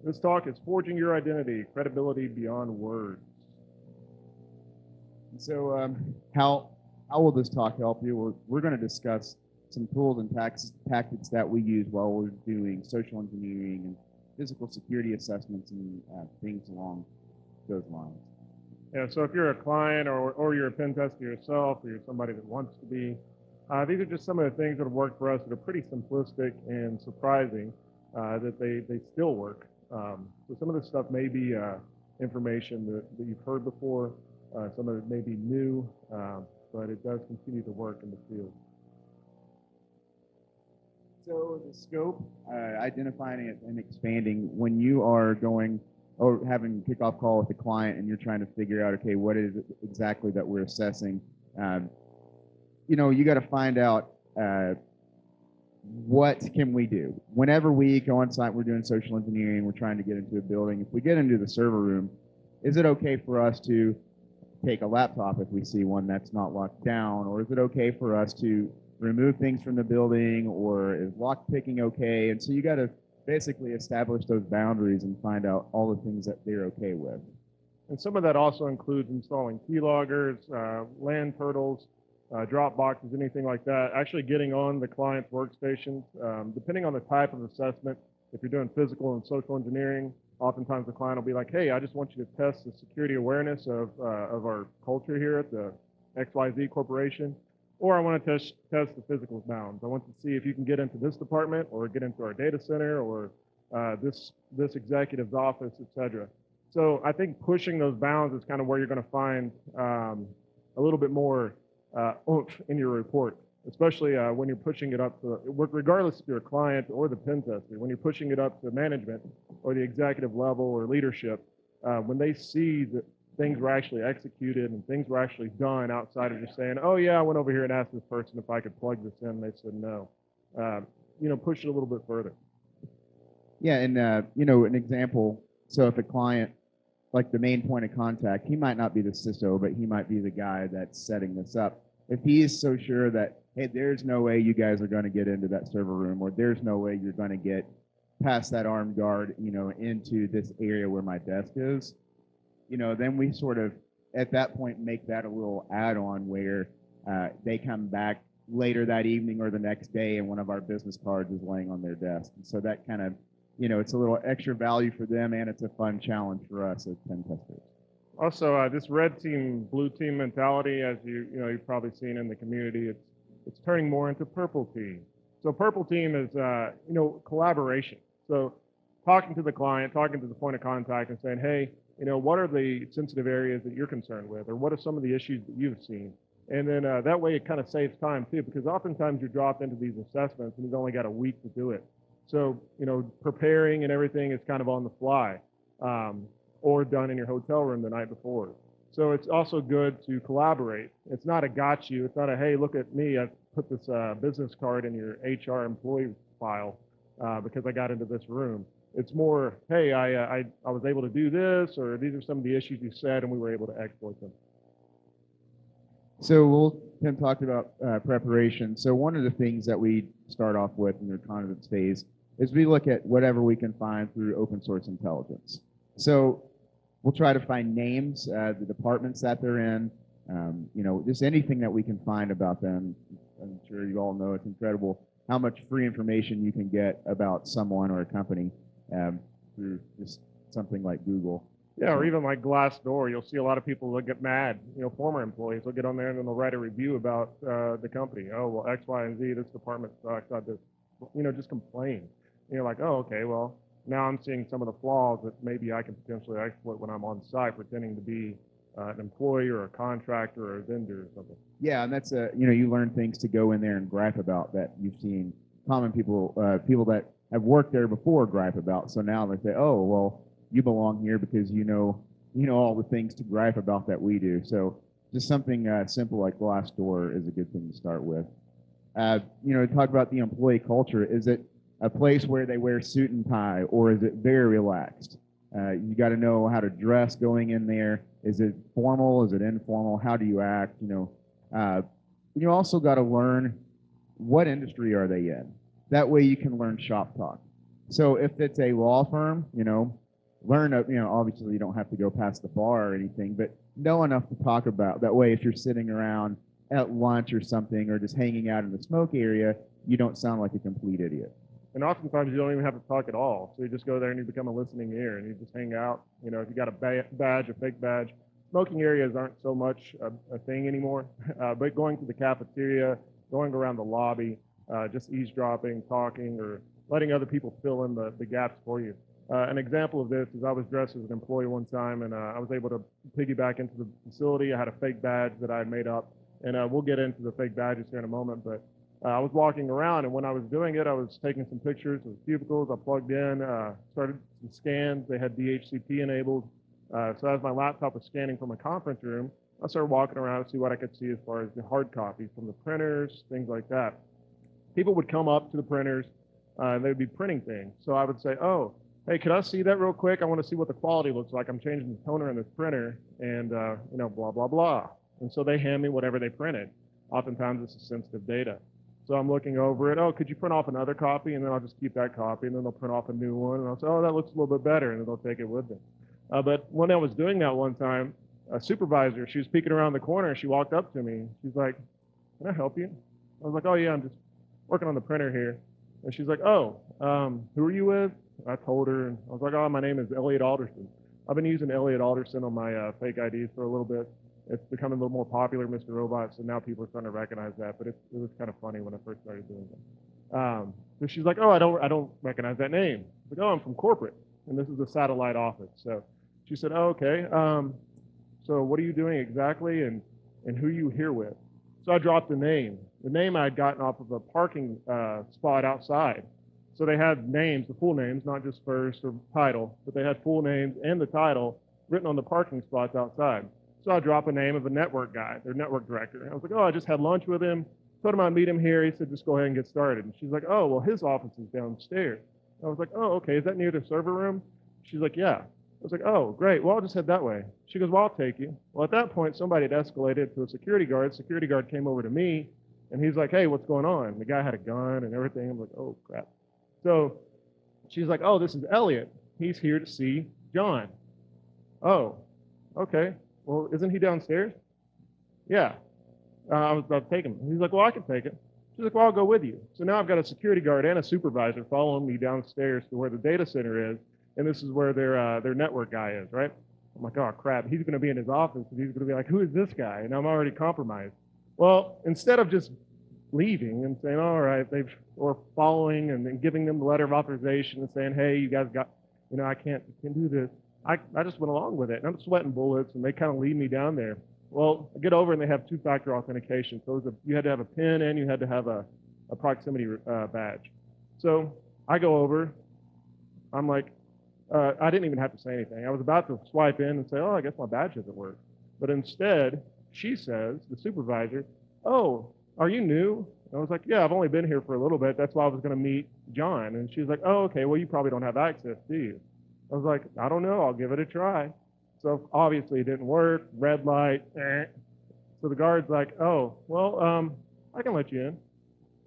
This talk is Forging Your Identity, Credibility Beyond Words. And so how will this talk help you? We're going to discuss some tools and tactics that we use while we're doing social engineering and physical security assessments and things along those lines. Yeah, so if you're a client or you're a pen tester yourself, or you're somebody that wants to be, these are just some of the things that have worked for us that are pretty simplistic and surprising that they still work. So some of this stuff may be information that you've heard before. Some of it may be new, but it does continue to work in the field. So the scope, identifying it and expanding when you are going or having a kickoff call with the client and you're trying to figure out, okay, what is it exactly that we're assessing? You got to find out what can we do. Whenever we go on site, we're doing social engineering, we're trying to get into a building. If we get into the server room, is it okay for us to take a laptop if we see one that's not locked down, or is it okay for us to remove things from the building, or is lock picking okay? And so you got to basically establish those boundaries and find out all the things that they're okay with. And some of that also includes installing keyloggers, land turtles, drop boxes, anything like that. Actually getting on the client's workstations, depending on the type of assessment. If you're doing physical and social engineering, oftentimes the client will be like, hey, I just want you to test the security awareness of our culture here at the XYZ Corporation, or I want to test the physical bounds. I want to see if you can get into this department or get into our data center or this executive's office, etc. So I think pushing those bounds is kind of where you're going to find a little bit more oomph in your report, especially when you're pushing it up to, regardless if you're a client or the pen tester, when you're pushing it up to management or the executive level or leadership, when they see that things were actually executed and things were actually done outside of just saying, oh yeah, I went over here and asked this person if I could plug this in, and they said no. Push it a little bit further. Yeah, and an example, so if a client, like the main point of contact, he might not be the CISO, but he might be the guy that's setting this up. If he is so sure that, hey, there's no way you guys are going to get into that server room, or there's no way you're going to get past that armed guard, into this area where my desk is, then we sort of, at that point, make that a little add-on where they come back later that evening or the next day and one of our business cards is laying on their desk. And so that kind of, it's a little extra value for them, and it's a fun challenge for us as pen testers. Also, this red team, blue team mentality, as you've probably seen in the community, it's turning more into purple team. So purple team is, collaboration. So talking to the client, talking to the point of contact and saying, hey, what are the sensitive areas that you're concerned with, or what are some of the issues that you've seen? And then that way it kind of saves time too, because oftentimes you drop into these assessments and you've only got a week to do it. So, preparing and everything is kind of on the fly, or done in your hotel room the night before. So it's also good to collaborate. It's not a got you. It's not a, hey, look at me, I put this business card in your HR employee file because I got into this room. It's more, hey, I was able to do this, or these are some of the issues you said, and we were able to exploit them. So Tim talked about preparation. So one of the things that we start off with in the reconnaissance phase is we look at whatever we can find through open source intelligence. So we'll try to find names, the departments that they're in, just anything that we can find about them. I'm sure you all know it's incredible how much free information you can get about someone or a company through just something like Google. Yeah, or even like Glassdoor. You'll see a lot of people that get mad, former employees will get on there and then they'll write a review about the company. Oh, well, X, Y, and Z, this department sucks. Just complain. And you're like, oh, okay, well, now I'm seeing some of the flaws that maybe I can potentially exploit when I'm on site, pretending to be an employee or a contractor or a vendor or something. Yeah, and that's you learn things to go in there and gripe about that you've seen common people that have worked there before gripe about. So now they say, oh, well, you belong here because you know all the things to gripe about that we do. So just something simple like Glassdoor is a good thing to start with. Talk about the employee culture. Is it a place where they wear suit and tie, or is it very relaxed? You got to know how to dress going in there. Is it formal? Is it informal? How do you act? You also got to learn what industry are they in. That way you can learn shop talk. So if it's a law firm, obviously you don't have to go past the bar or anything, but know enough to talk about. That way, if you're sitting around at lunch or something, or just hanging out in the smoke area, you don't sound like a complete idiot. And oftentimes you don't even have to talk at all. So you just go there and you become a listening ear and you just hang out. If you got a badge, a fake badge, smoking areas aren't so much a thing anymore. But going to the cafeteria, going around the lobby, just eavesdropping, talking, or letting other people fill in the gaps for you. An example of this is I was dressed as an employee one time, and I was able to piggyback into the facility. I had a fake badge that I had made up, and we'll get into the fake badges here in a moment. But I was walking around, and when I was doing it, I was taking some pictures of cubicles. I plugged in, started some scans. They had DHCP enabled. So as my laptop was scanning from a conference room, I started walking around to see what I could see as far as the hard copies from the printers, things like that. People would come up to the printers, and they would be printing things. So I would say, oh, hey, could I see that real quick? I want to see what the quality looks like. I'm changing the toner in this printer, and, blah, blah, blah. And so they hand me whatever they printed. Oftentimes, this is sensitive data. So I'm looking over it. Oh, could you print off another copy? And then I'll just keep that copy, and then they'll print off a new one. And I'll say, oh, that looks a little bit better, and then they'll take it with them. But when I was doing that one time, a supervisor, she was peeking around the corner, and she walked up to me. She's like, can I help you? I was like, oh, yeah, I'm just working on the printer here. And she's like, oh, who are you with? I told her, and I was like, oh, my name is Elliot Alderson. I've been using Elliot Alderson on my fake IDs for a little bit. It's becoming a little more popular, Mr. Robot, so now people are starting to recognize that, but it was kind of funny when I first started doing it. So she's like, oh, I don't recognize that name. I was like, oh, I'm from corporate, and this is a satellite office. So she said, oh, okay. So what are you doing exactly, and who are you here with? So I dropped the name. The name I had gotten off of a parking spot outside. So they had names, the full names, not just first or title, but they had full names and the title written on the parking spots outside. So I dropped a name of a network guy, their network director. I was like, oh, I just had lunch with him. Told him I'd meet him here. He said, just go ahead and get started. And she's like, oh, well, his office is downstairs. I was like, oh, okay. Is that near the server room? She's like, yeah. I was like, oh, great. Well, I'll just head that way. She goes, well, I'll take you. Well, at that point, somebody had escalated to a security guard. Security guard came over to me, and he's like, hey, what's going on? The guy had a gun and everything. I'm like, oh, crap. So she's like, oh, this is Elliot. He's here to see John. Oh, okay. Well, isn't he downstairs? Yeah. I was about to take him. He's like, well, I can take it. She's like, well, I'll go with you. So now I've got a security guard and a supervisor following me downstairs to where the data center is, and this is where their network guy is, right? I'm like, oh, crap. He's going to be in his office, and he's going to be like, who is this guy? And I'm already compromised. Well, instead of just leaving and saying, all right, or following and then giving them the letter of authorization and saying, hey, you guys got, I can't do this. I just went along with it, and I'm sweating bullets, and they kind of lead me down there. Well, I get over, and they have two-factor authentication. So you had to have a PIN, and you had to have a proximity badge. So I go over. I'm like, I didn't even have to say anything. I was about to swipe in and say, oh, I guess my badge doesn't work. But instead, she says, the supervisor, oh, are you new? And I was like, yeah, I've only been here for a little bit. That's why I was going to meet John. And she was like, oh, okay, well, you probably don't have access, do you? I was like, I don't know. I'll give it a try. So obviously it didn't work. Red light. So the guard's like, oh, well, I can let you in.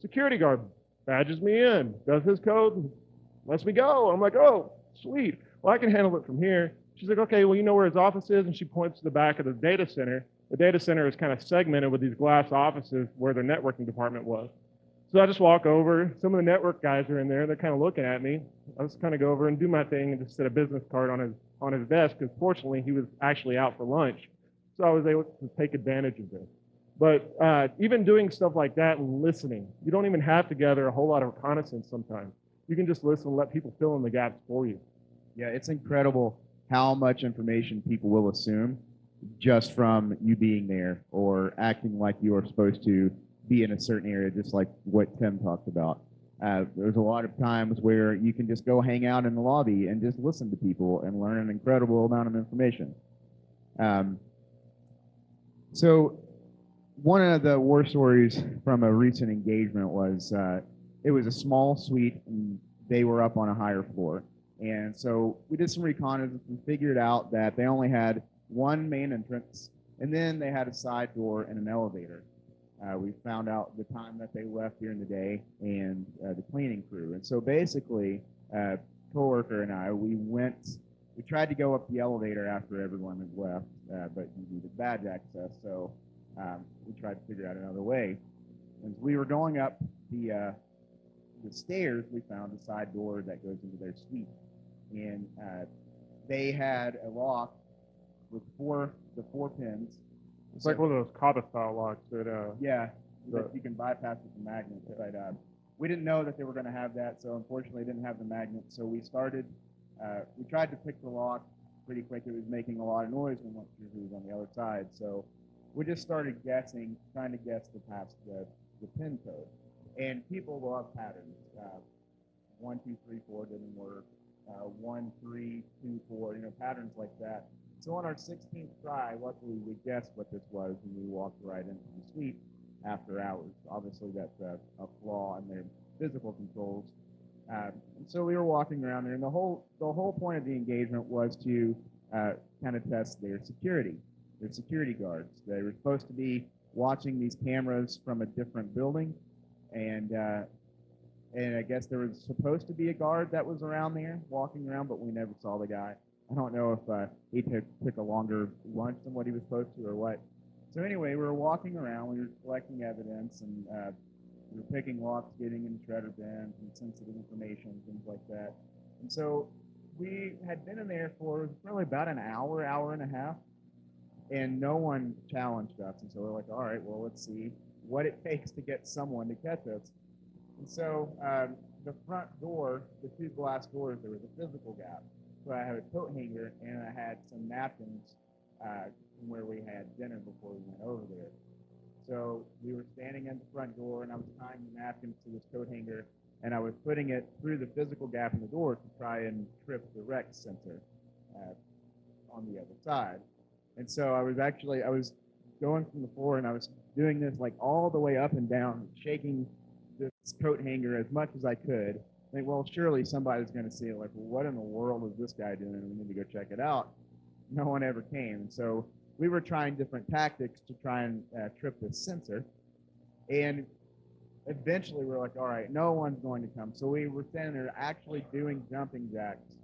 Security guard badges me in, does his code, and lets me go. I'm like, oh, sweet. Well, I can handle it from here. She's like, okay, well, you know where his office is? And she points to the back of the data center. The data center is kind of segmented with these glass offices where their networking department was. So I just walk over. Some of the network guys are in there. They're kind of looking at me. I just kind of go over and do my thing and just set a business card on his desk, because fortunately he was actually out for lunch. So I was able to take advantage of this. But even doing stuff like that and listening, you don't even have to gather a whole lot of reconnaissance sometimes. You can just listen and let people fill in the gaps for you. Yeah, it's incredible how much information people will assume just from you being there or acting like you are supposed to be in a certain area, just like what Tim talked about. There's a lot of times where you can just go hang out in the lobby and just listen to people and learn an incredible amount of information. So one of the war stories from a recent engagement was it was a small suite, and they were up on a higher floor. And so we did some reconnaissance and figured out that they only had one main entrance, and then they had a side door and an elevator. We found out the time that they left during the day and the cleaning crew. And so basically, coworker and I, we tried to go up the elevator after everyone had left, but you needed badge access, so we tried to figure out another way. As we were going up the stairs, we found a side door that goes into their suite, and they had a lock with the four pins. It's like one of those Kata style locks that yeah, that you can bypass with the magnet. But we didn't know that they were going to have that, so unfortunately, didn't have the magnet. So we tried to pick the lock pretty quick. It was making a lot of noise when we went through who was on the other side. So we just started guessing, trying to guess the pin code. And people love patterns. 1, 2, 3, 4 didn't work. 1, 3, 2, 4, patterns like that. So on our 16th try, luckily we guessed what this was, and we walked right into the suite after hours. Obviously, that's a flaw in their physical controls. And so we were walking around there, and the whole point of the engagement was to kind of test their security guards. They were supposed to be watching these cameras from a different building, and I guess there was supposed to be a guard that was around there walking around, but we never saw the guy. I don't know if he took a longer lunch than what he was supposed to or what. So anyway, we were walking around, we were collecting evidence, and we were picking locks, getting in shredder bins and sensitive information, things like that. And so we had been in there for probably about an hour and a half, and no one challenged us. And so we're like, all right, well, let's see what it takes to get someone to catch us. And so the front door, the two glass doors, there was a physical gap. So I had a coat hanger, and I had some napkins from where we had dinner before we went over there. So we were standing at the front door, and I was tying the napkins to this coat hanger, and I was putting it through the physical gap in the door to try and trip the REX sensor on the other side. And so I was going from the floor, and I was doing this like all the way up and down, shaking this coat hanger as much as I could. I think, well, surely somebody's going to see it. Like, well, what in the world is this guy doing? We need to go check it out. No one ever came. And so we were trying different tactics to try and trip this sensor. And eventually we're like, all right, no one's going to come. So we were standing there actually doing jumping jacks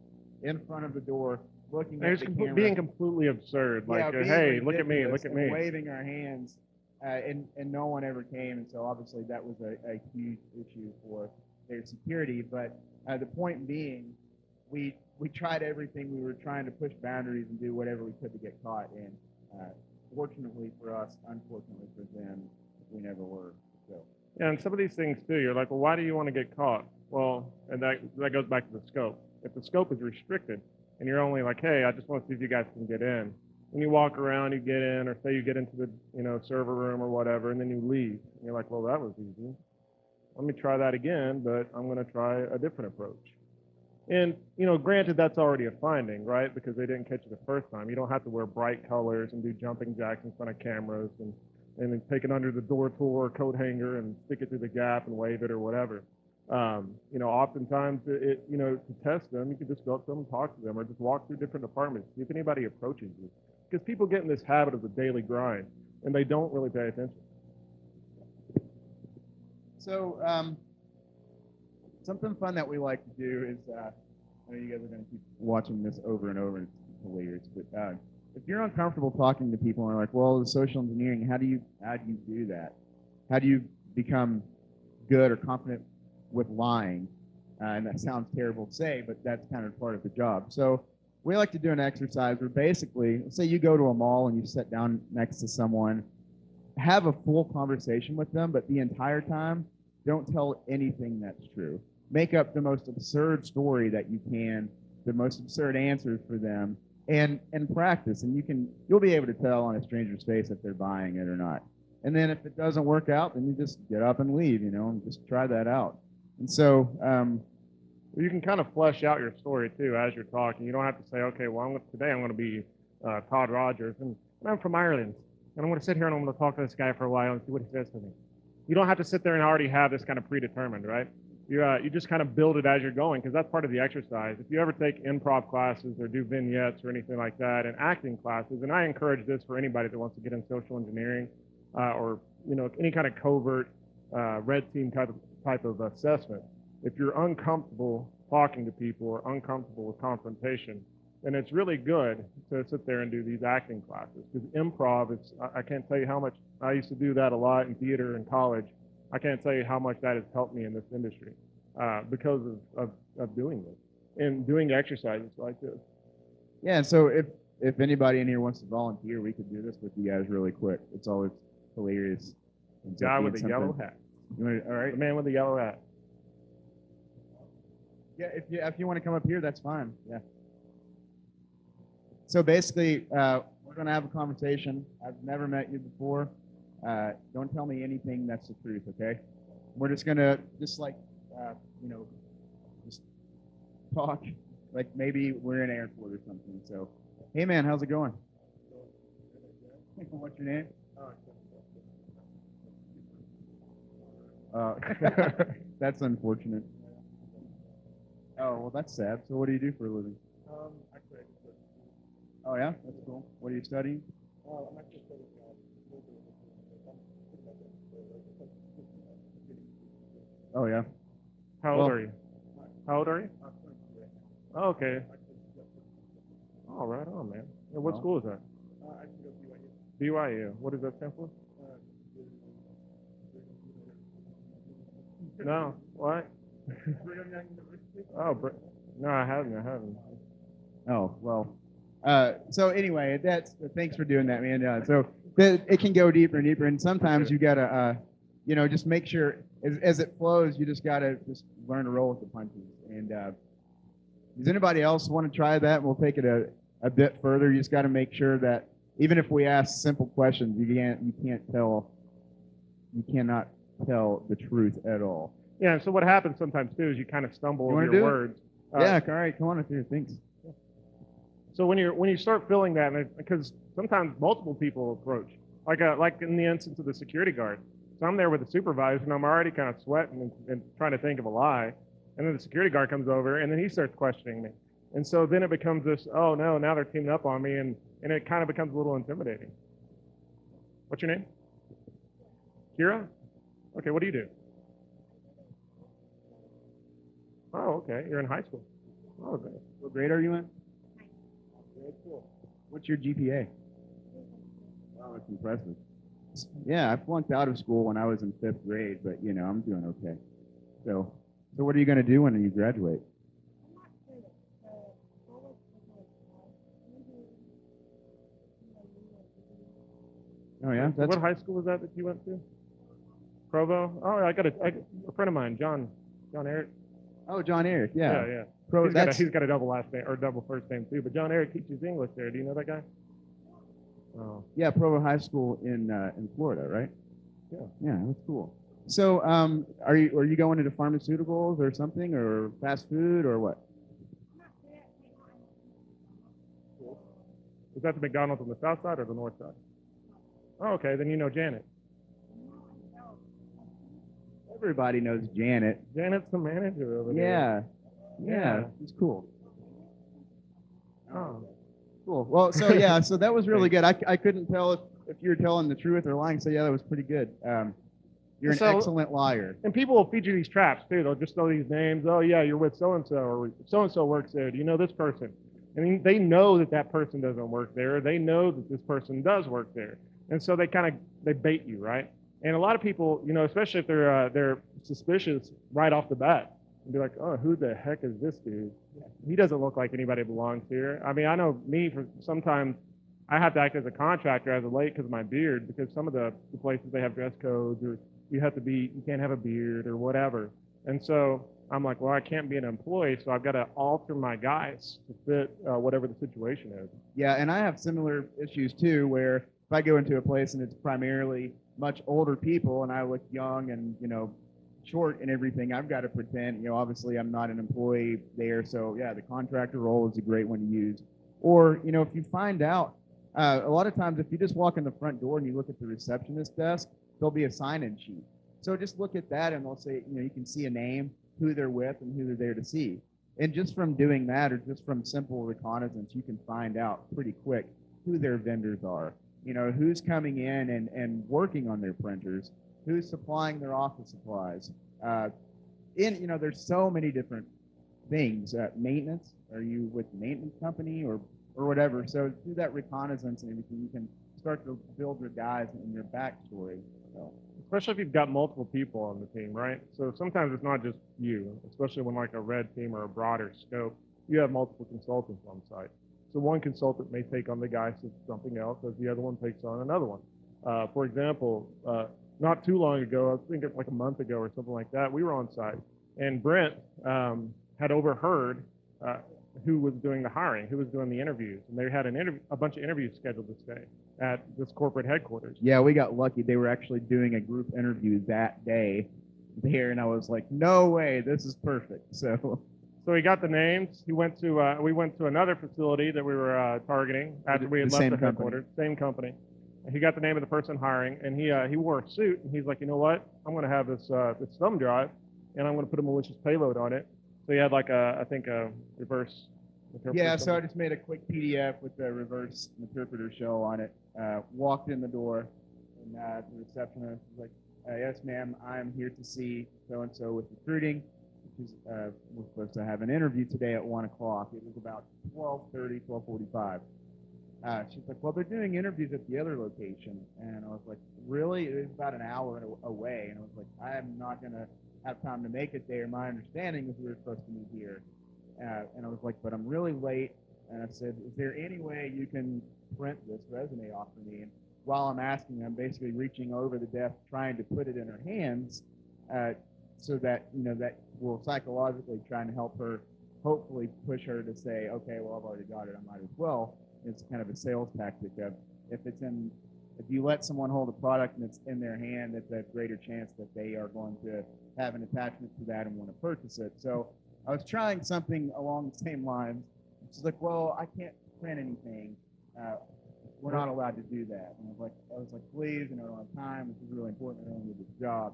in front of the door, looking at the camera. Being completely absurd. Like, hey, look at me, look at me. Waving our hands, and no one ever came. And so obviously that was a huge issue for their security. But the point being, we tried everything. We were trying to push boundaries and do whatever we could to get caught. And fortunately for us, unfortunately for them, we never were. So. Yeah, and some of these things too, you're like, well, why do you want to get caught? Well, and that goes back to the scope. If the scope is restricted, and you're only like, hey, I just want to see if you guys can get in. When you walk around, you get in, or say you get into the server room or whatever, and then you leave. And you're like, well, that was easy. Let me try that again, but I'm going to try a different approach. And, granted, that's already a finding, right? Because they didn't catch you the first time. You don't have to wear bright colors and do jumping jacks in front of cameras and then take it under the door tool or coat hanger and stick it through the gap and wave it or whatever. Oftentimes, to test them, you can just go up to them and talk to them or just walk through different departments, see if anybody approaches you. Because people get in this habit of the daily grind, and they don't really pay attention. So something fun that we like to do is, I know you guys are going to keep watching this over and over, and it's hilarious, but if you're uncomfortable talking to people and are like, well, the social engineering, how do you do that? How do you become good or confident with lying? And that sounds terrible to say, but that's kind of part of the job. So we like to do an exercise where basically, say you go to a mall and you sit down next to someone, have a full conversation with them, but the entire time, don't tell anything that's true. Make up the most absurd story that you can, the most absurd answers for them, and practice. And you'll be able to tell on a stranger's face if they're buying it or not. And then if it doesn't work out, then you just get up and leave, and just try that out. And so you can kind of flesh out your story too as you're talking. You don't have to say, okay, well, today I'm going to be Todd Rogers, and I'm from Ireland, and I'm going to sit here and I'm going to talk to this guy for a while and see what he says to me. You don't have to sit there and already have this kind of predetermined, right? You just kind of build it as you're going, because that's part of the exercise. If you ever take improv classes or do vignettes or anything like that, and acting classes, and I encourage this for anybody that wants to get in social engineering or any kind of covert red team type of assessment. If you're uncomfortable talking to people or uncomfortable with confrontation, then it's really good to sit there and do these acting classes. Because improv is, I can't tell you how much, I used to do that a lot in theater in college. I can't tell you how much that has helped me in this industry because of doing this and doing exercises like this. Yeah, so if anybody in here wants to volunteer, we could do this with you guys really quick. It's always hilarious. Guy with a yellow hat. All right. The man with the yellow hat. Yeah, if you want to come up here, that's fine. Yeah. So basically, we're going to have a conversation. I've never met you before. Don't tell me anything that's the truth, okay? We're just going to, just talk like maybe we're in an airport or something. So, hey, man, how's it going? What's your name? That's unfortunate. Oh, well, that's sad. So what do you do for a living? Oh, yeah? That's cool. What are you studying? I'm actually studying. Oh, yeah? How old are you? How old are you? Oh, okay. Oh, right on, man. Yeah, what school is that? BYU. What does that stand for? No. What? Oh, no, I haven't. Oh, well. So anyway, thanks for doing that, man. So it can go deeper and deeper, and sometimes you gotta, just make sure as it flows, you just gotta just learn to roll with the punches. And does anybody else want to try that? We'll take it a bit further. You just got to make sure that even if we ask simple questions, you cannot tell the truth at all. Yeah. So what happens sometimes too is you kind of stumble over your words. Yeah. All right. Come on up here. Thanks. So when you start feeling that, because sometimes multiple people approach, like in the instance of the security guard. So I'm there with the supervisor, and I'm already kind of sweating and trying to think of a lie. And then the security guard comes over, and then he starts questioning me. And so then it becomes this, oh, no, now they're teaming up on me, and it kind of becomes a little intimidating. What's your name? Kira? Okay, what do you do? Oh, okay, you're in high school. Oh, great. What grade are you in? Grade 4. What's your GPA? Wow, that's impressive. Yeah, I flunked out of school when I was in 5th grade, but, I'm doing okay. So what are you going to do when you graduate? Oh, yeah? What high school was that you went to? Provo? Oh, I got a friend of mine, John Eric. Oh, John Eric, yeah. Yeah. He's got a double last name, or double first name, too. But John Eric teaches English there. Do you know that guy? Oh. Yeah, Provo High School in Florida, right? Yeah. Yeah, that's cool. So, are you going into pharmaceuticals or something, or fast food, or what? Is that the McDonald's on the south side or the north side? Oh, okay, then you know Janet. Everybody knows Janet. Janet's the manager over there. Yeah, she's cool. Oh. Cool. Well, so that was really good. I couldn't tell if you were telling the truth or lying. So yeah, that was pretty good. You're an excellent liar. And people will feed you these traps too. They'll just throw these names. Oh yeah, you're with so and so, or so and so works there. Do you know this person? I mean, they know that person doesn't work there. They know that this person does work there, and so they bait you, right? And a lot of people, especially if they're suspicious right off the bat, and be like, oh, who the heck is this dude? He doesn't look like anybody belongs here. I mean, I know me, sometimes I have to act as a contractor as of late because of my beard, because some of the places they have dress codes, or you can't have a beard or whatever. And so I'm like, well, I can't be an employee, so I've got to alter my guise to fit whatever the situation is. Yeah, and I have similar issues too, where if I go into a place and it's primarily much older people and I look young and, short and everything, I've got to pretend, obviously I'm not an employee there. So yeah, the contractor role is a great one to use. Or, if you find out, a lot of times if you just walk in the front door and you look at the receptionist desk, there'll be a sign-in sheet. So just look at that and they'll say, you can see a name, who they're with, and who they're there to see. And just from doing that, or just from simple reconnaissance, you can find out pretty quick who their vendors are. Who's coming in and working on their printers, who's supplying their office supplies. There's so many different things. Maintenance? Are you with the maintenance company or whatever? So do that reconnaissance and everything. You can start to build your guys and your backstory. So. Especially if you've got multiple people on the team, right? So sometimes it's not just you, especially when like a red team or a broader scope, you have multiple consultants on site. So one consultant may take on the guy to something else as the other one takes on another one. For example, not too long ago, I think it's like a month ago or something like that, we were on site and Brent had overheard who was doing the hiring, who was doing the interviews. And they had a bunch of interviews scheduled this day at this corporate headquarters. Yeah, we got lucky. They were actually doing a group interview that day there, and I was like, no way, this is perfect. So he got the names. We went to another facility that we were targeting after we had left the headquarters, same company. And he got the name of the person hiring, and he wore a suit, and he's like, you know what? I'm going to have this thumb drive, and I'm going to put a malicious payload on it. So he had like I think a reverse interpreter. Yeah, so I just made a quick PDF with the reverse interpreter shell on it. Walked in the door, and the receptionist was like, yes, ma'am, I'm here to see so-and-so with recruiting. We're supposed to have an interview today at 1 o'clock. It was about 12:30, 12:45. She's like, well, they're doing interviews at the other location. And I was like, really? It was about an hour away. And I was like, I'm not going to have time to make it there. My understanding is we were supposed to meet here. And I was like, but I'm really late. And I said, is there any way you can print this resume off for me? And while I'm asking, I'm basically reaching over the desk, trying to put it in her hands so that, that will psychologically trying to help her, hopefully push her to say, okay, well, I've already got it. I might as well. It's kind of a sales tactic of if you let someone hold a product and it's in their hand, it's a greater chance that they are going to have an attachment to that and want to purchase it. So I was trying something along the same lines. She's like, well, I can't print anything. We're not allowed to do that. And I was like, please, I don't have time. This is really important. I don't need this job.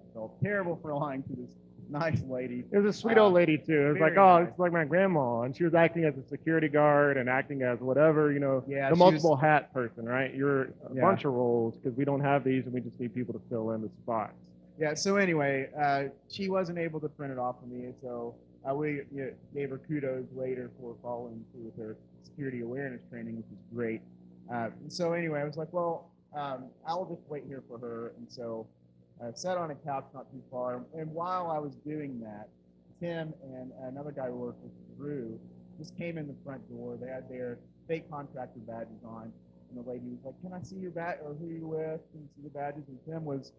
I felt terrible for lying to this nice lady. It was a sweet old lady too. It was like, oh, nice. It's like my grandma, and she was acting as a security guard and acting as whatever, yeah, the multiple hat person, right? You're a bunch of roles because we don't have these, and we just need people to fill in the spots. Yeah. So anyway, she wasn't able to print it off for me, so we gave her kudos later for following through with her security awareness training, which is great. So anyway, I was like, well, I'll just wait here for her, and so I sat on a couch not too far, and while I was doing that, Tim and another guy who worked with Drew just came in the front door. They had their fake contractor badges on, and the lady was like, can I see your badge, or who you with? Can you see the badges? And Tim was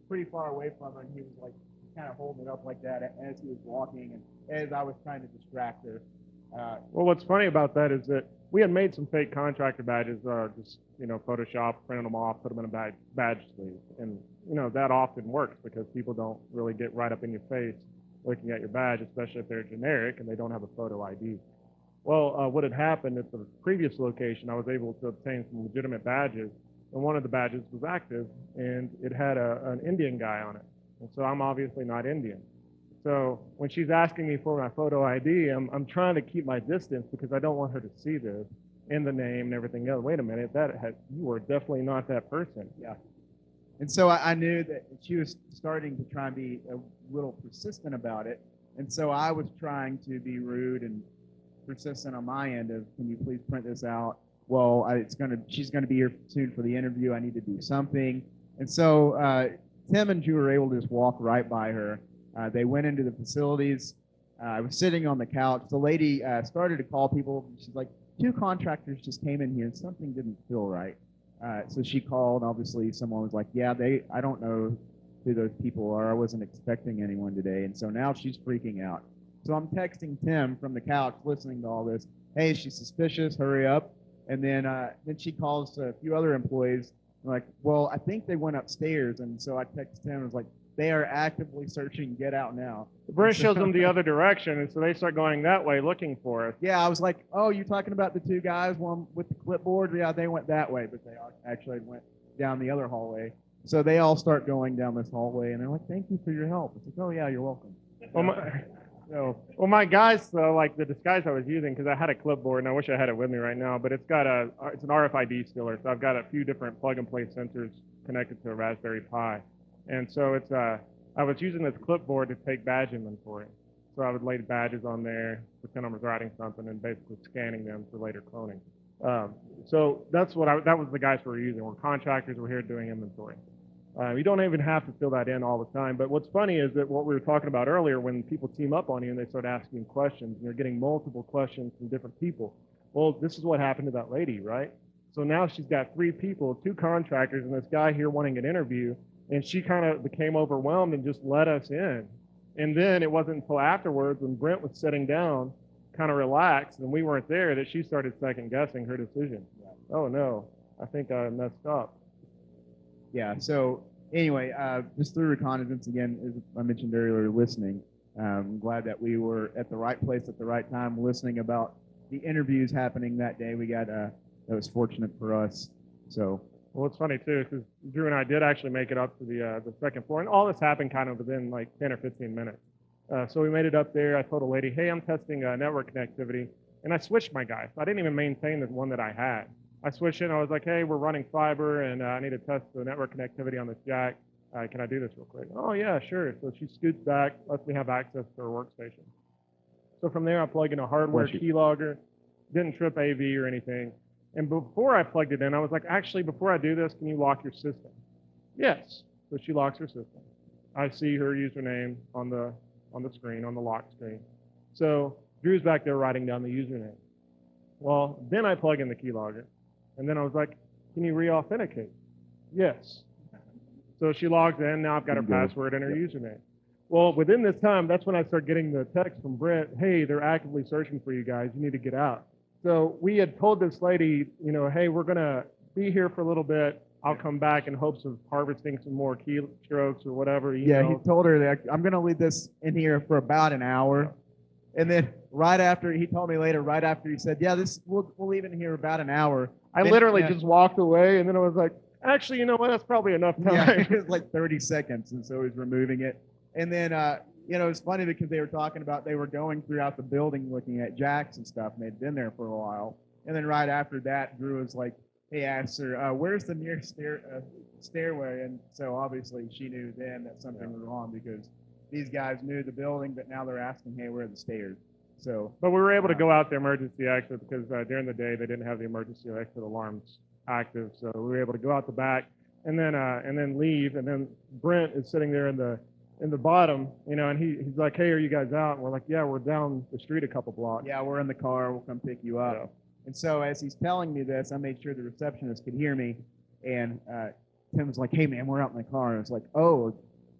pretty far away from her, and he was like kind of holding it up like that as he was walking, and as I was trying to distract her. Well, what's funny about that is that we had made some fake contractor badges, just Photoshop, printed them off, put them in a badge sleeve, and that often works because people don't really get right up in your face looking at your badge, especially if they're generic and they don't have a photo ID. Well, what had happened at the previous location, I was able to obtain some legitimate badges, and one of the badges was active, and it had an Indian guy on it, and so I'm obviously not Indian. So when she's asking me for my photo ID, I'm trying to keep my distance because I don't want her to see this in the name and everything else. Wait a minute, you are definitely not that person. Yeah. And so I knew that she was starting to try and be a little persistent about it. And so I was trying to be rude and persistent on my end of, can you please print this out? Well, she's going to be here soon for the interview. I need to do something. And so Tim and Drew were able to just walk right by her. They went into the facilities. I was sitting on the couch. The lady started to call people. She's like, 2 contractors just came in here and something didn't feel right. So she called, and obviously someone was like, yeah, I don't know who those people are. I wasn't expecting anyone today. And so now she's freaking out. So I'm texting Tim from the couch, listening to all this. Hey, she's suspicious. Hurry up. And then she calls a few other employees. Like, well, I think they went upstairs. And so I text Tim and was like, they are actively searching. Get out now. The bridge shows them the other direction, and so they start going that way looking for us. Yeah, I was like, oh, you're talking about the 2 guys, one with the clipboard? Yeah, they went that way, but they actually went down the other hallway. So they all start going down this hallway, and they're like, thank you for your help. It's like, oh, yeah, you're welcome. Well, my guys, though, like the disguise I was using, because I had a clipboard, and I wish I had it with me right now, but it's an RFID stealer, so I've got a few different plug-and-play sensors connected to a Raspberry Pi. And so I was using this clipboard to take badge inventory. So I would lay badges on there, pretend I was writing something, and basically scanning them for later cloning. So that's that was the guys we were using. We're contractors. We're here doing inventory. You don't even have to fill that in all the time. But what's funny is that what we were talking about earlier, when people team up on you and they start asking questions, and you're getting multiple questions from different people. Well, this is what happened to that lady, right? So now she's got 3 people, 2 contractors, and this guy here wanting an interview, and she kind of became overwhelmed and just let us in. And then it wasn't until afterwards, when Brent was sitting down, kind of relaxed, and we weren't there, that she started second guessing her decision. Oh no, I think I messed up. Yeah. So anyway, just through reconnaissance again, as I mentioned earlier, listening. I'm glad that we were at the right place at the right time, listening about the interviews happening that day. We got that was fortunate for us. So. Well, it's funny too, because Drew and I did actually make it up to the second floor, and all this happened kind of within like 10 or 15 minutes. So we made it up there. I told a lady, "Hey, I'm testing network connectivity," and I switched my guy. So I didn't even maintain the one that I had. I switched it, and I was like, "Hey, we're running fiber, and I need to test the network connectivity on this jack. Can I do this real quick?" "Oh yeah, sure." So she scoots back, lets me have access to her workstation. So from there, I plug in a hardware keylogger. Didn't trip AV or anything. And before I plugged it in, I was like, "Actually, before I do this, can you lock your system?" "Yes." So she locks her system. I see her username on the screen, on the lock screen. So Drew's back there writing down the username. Well, then I plug in the keylogger, and then I was like, "Can you re-authenticate?" "Yes." So she logs in. Now I've got her password and her username. Well, within this time, that's when I start getting the text from Brent, "Hey, they're actively searching for you guys. You need to get out." So we had told this lady, "Hey, we're going to be here for a little bit. I'll come back in hopes of harvesting some more keystrokes or whatever." Yeah, he told her that I'm going to leave this in here for about an hour. And then right after, he told me later, right after he said, "Yeah, we'll leave it in here about an hour." I literally just walked away, and then I was like, "Actually, you know what? That's probably enough time." Yeah, it was like 30 seconds, and so he's removing it. And then, it's funny because they were talking about they were going throughout the building looking at jacks and stuff, and they'd been there for a while. And then right after that, Drew was like, "Hey, asked her, where's the nearest stairway?" And so obviously she knew then that something was wrong because these guys knew the building, but now they're asking, "Hey, where are the stairs?" So, but we were able to go out the emergency exit because during the day they didn't have the emergency exit alarms active, so we were able to go out the back and then leave. And then Brent is sitting there in the bottom, and he's like, "Hey, are you guys out?" And we're like, "Yeah, we're down the street a couple blocks." "Yeah, we're in the car. We'll come pick you up." Yeah. And so as he's telling me this, I made sure the receptionist could hear me. And Tim was like, "Hey, man, we're out in the car." And I was like, "Oh,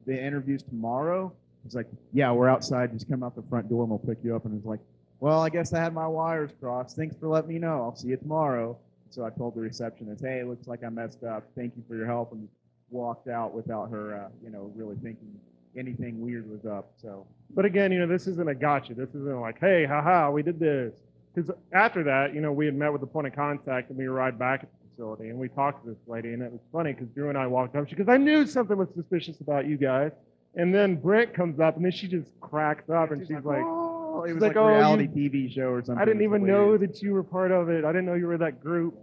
the interview's tomorrow?" He's like, "Yeah, we're outside. Just come out the front door and we'll pick you up." And I was like, "Well, I guess I had my wires crossed. Thanks for letting me know. I'll see you tomorrow." So I told the receptionist, "Hey, it looks like I messed up. Thank you for your help," and walked out without her, really thinking anything weird was up. So, but again, this isn't a gotcha. This isn't like, "Hey, haha, we did this." Because after that, we had met with the point of contact, and we arrived back at the facility, and we talked to this lady, and it was funny because Drew and I walked up. She goes, "I knew something was suspicious about you guys." And then Brent comes up, and then she just cracks up, and she's like, "Oh, it was like a reality TV show or something." "I didn't even know that you were part of it. I didn't know you were that group."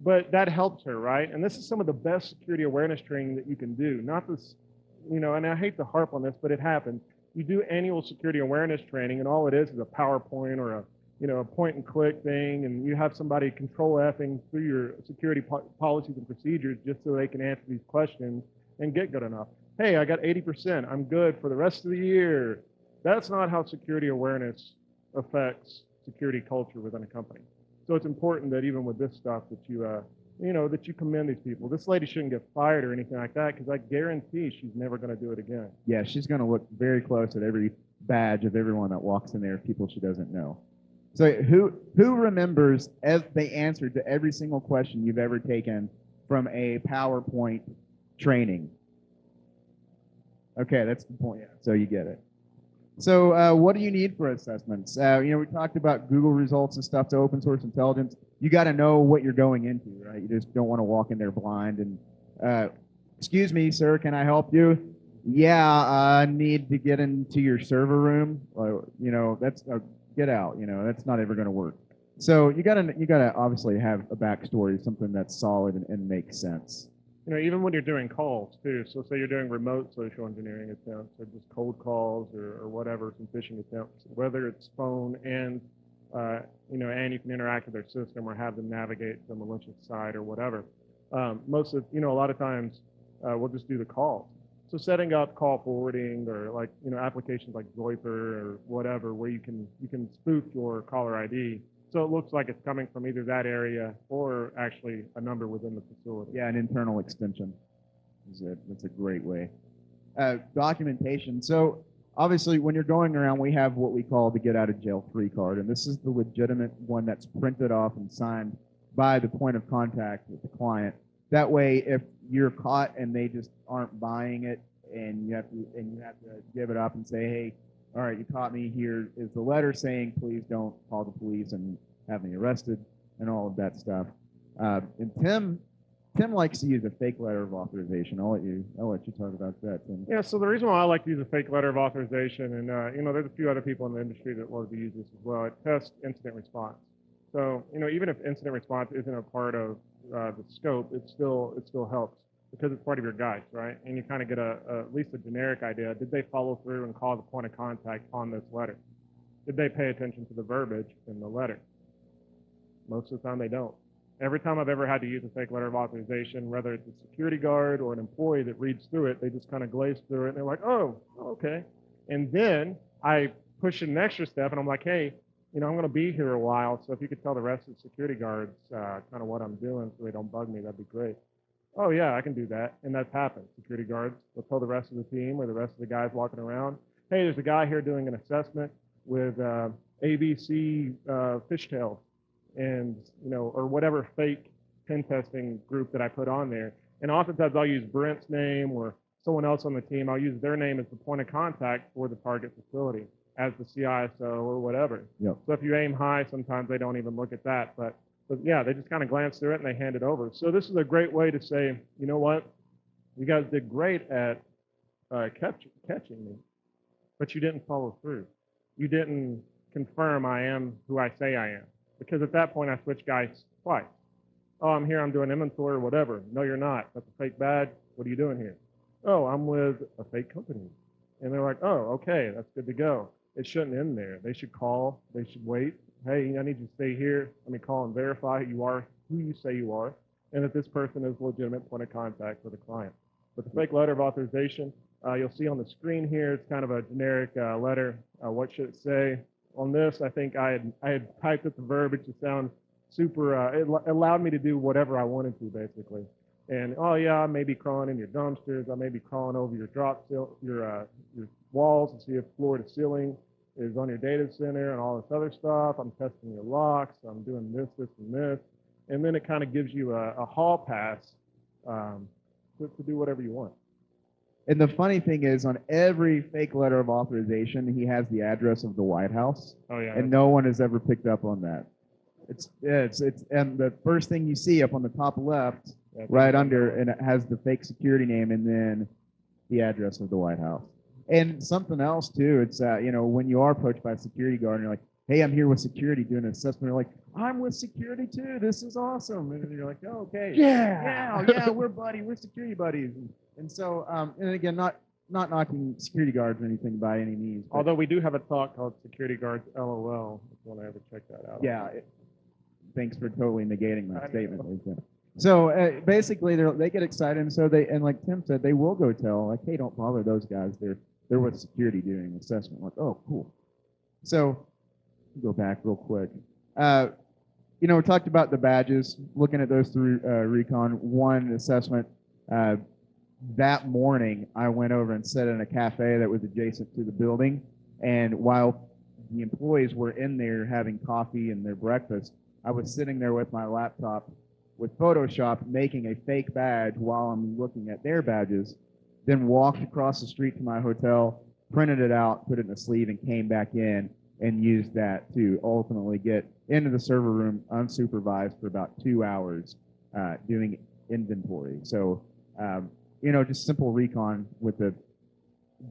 But that helps her, right? And this is some of the best security awareness training that you can do. Not this, and I hate to harp on this, but it happens. You do annual security awareness training, and all it is a PowerPoint or a point and click thing, and you have somebody control Fing through your security policies and procedures just so they can answer these questions and get good enough. "Hey, I got 80%. I'm good for the rest of the year." That's not how security awareness affects security culture within a company. So it's important that even with this stuff that that you commend these people. This lady shouldn't get fired or anything like that because I guarantee she's never going to do it again. Yeah, she's going to look very close at every badge of everyone that walks in there, people she doesn't know. So who remembers they answered to every single question you've ever taken from a PowerPoint training? Okay, that's the point. So you get it. So what do you need for assessments? We talked about Google results and stuff to open source intelligence. You got to know what you're going into, right? You just don't want to walk in there blind and, "Excuse me, sir, can I help you?" "Yeah, I need to get into your server room." That's get out. That's not ever going to work. So you gotta obviously have a backstory, something that's solid and makes sense. Even when you're doing calls too. So say you're doing remote social engineering attempts or just cold calls or whatever, some phishing attempts, whether it's phone and, and you can interact with their system or have them navigate to a malicious site or whatever. Most of, a lot of times we'll just do the calls. So setting up call forwarding or like, applications like Zoiper or whatever, where you can spoof your caller ID. So it looks like it's coming from either that area or actually a number within the facility. Yeah, an internal extension. That's a great way. Documentation. So obviously when you're going around, we have what we call the get out of jail free card. And this is the legitimate one that's printed off and signed by the point of contact with the client. That way, if you're caught and they just aren't buying it and you have to give it up and say, hey, all right, you caught me. Here is the letter saying, please don't call the police and have me arrested and all of that stuff. And Tim likes to use a fake letter of authorization. I'll let you talk about that, Tim. Yeah, so the reason why I like to use a fake letter of authorization, and there's a few other people in the industry that love to use this as well. It tests incident response. So even if incident response isn't a part of the scope, it still helps because it's part of your guides, right? And you kind of get at least a generic idea. Did they follow through and call the point of contact on this letter? Did they pay attention to the verbiage in the letter? Most of the time they don't. Every time I've ever had to use a fake letter of authorization, whether it's a security guard or an employee that reads through it, they just kind of glaze through it and they're like, oh, okay. And then I push an extra step and I'm like, hey, I'm going to be here a while, so if you could tell the rest of the security guards kind of what I'm doing so they don't bug me, that'd be great. Oh, yeah, I can do that. And that's happened. Security guards will tell the rest of the team or the rest of the guys walking around, hey, there's a guy here doing an assessment with ABC fishtails and, or whatever fake pen testing group that I put on there. And oftentimes I'll use Brent's name or someone else on the team. I'll use their name as the point of contact for the target facility as the CISO or whatever. Yep. So if you aim high, sometimes they don't even look at that. But yeah, they just kind of glance through it and they hand it over. So this is a great way to say, you know what, you guys did great at catching me, but you didn't follow through. You didn't confirm I am who I say I am. Because at that point, I switched guys twice. Oh, I'm here, I'm doing inventory or whatever. No, you're not. That's a fake badge. What are you doing here? Oh, I'm with a fake company. And they're like, oh, okay, that's good to go. It shouldn't end there. They should call. They should wait. Hey, I need you to stay here. Let me call and verify you are who you say you are, and that this person is a legitimate point of contact for the client. With the fake letter of authorization, you'll see on the screen here, it's kind of a generic letter. What should it say? On this, I think I had typed up the verbiage to sound super, it allowed me to do whatever I wanted to, basically. And, oh, yeah, I may be crawling in your dumpsters. I may be crawling over your your walls to see if floor to ceiling is on your data center and all this other stuff. I'm testing your locks. I'm doing this, this, and this. And then it kind of gives you a hall pass to do whatever you want. And the funny thing is, on every fake letter of authorization, he has the address of the White House. Oh, yeah. And no one has ever picked up on that. And the first thing you see up on the top left, right under, and it has the fake security name and then the address of the White House. And something else too, it's when you are approached by a security guard and you're like, hey, I'm here with security doing an assessment. You're like, I'm with security too. This is awesome. And you're like, oh, okay. Yeah, we're security buddies. And so, and again, not knocking security guards or anything by any means. Although we do have a talk called Security Guards LOL, if you want to ever check that out. Yeah. Thanks for totally negating that statement. So basically, they get excited, and so and like Tim said, they will go tell, like, hey, don't bother those guys. They're with security doing an assessment. Like, oh, cool. So go back real quick. We talked about the badges, looking at those through Recon. One assessment. That morning, I went over and sat in a cafe that was adjacent to the building, and while the employees were in there having coffee and their breakfast, I was sitting there with my laptop with Photoshop making a fake badge while I'm looking at their badges, then walked across the street to my hotel, printed it out, put it in a sleeve, and came back in and used that to ultimately get into the server room unsupervised for about 2 hours doing inventory. So, just simple recon with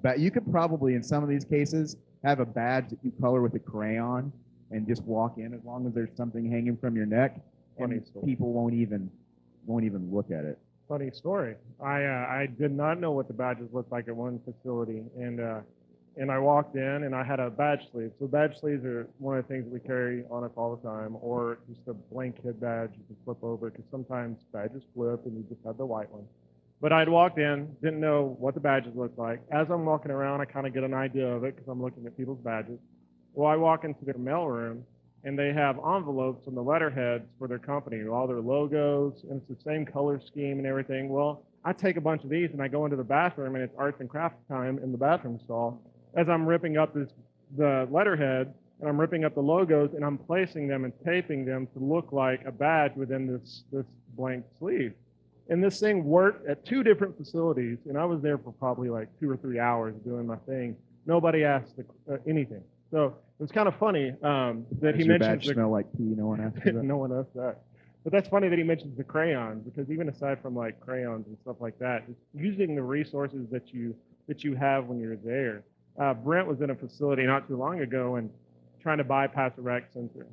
but you could probably, in some of these cases, have a badge that you color with a crayon and just walk in as long as there's something hanging from your neck, and people won't even look at it. Funny story. I did not know what the badges looked like at one facility, and I walked in and I had a badge sleeve. So badge sleeves are one of the things that we carry on us all the time, or just a blank kid badge you can flip over because sometimes badges flip and you just have the white one. But I'd walked in, didn't know what the badges looked like. As I'm walking around, I kind of get an idea of it because I'm looking at people's badges. Well, I walk into their mailroom and they have envelopes on the letterheads for their company, all their logos, and it's the same color scheme and everything. Well, I take a bunch of these and I go into the bathroom and it's arts and crafts time in the bathroom stall. As I'm ripping up the letterhead and I'm ripping up the logos and I'm placing them and taping them to look like a badge within this blank sleeve. And this thing worked at 2 different facilities, and I was there for probably like 2 or 3 hours doing my thing. Nobody asked anything. So it was kind of funny that he Does your mentions badge smell like pee? No one asked you that? no one asked that. But that's funny that he mentions the crayons, because even aside from like crayons and stuff like that, just using the resources that you have when you're there. Brent was in a facility not too long ago and trying to bypass a rec center.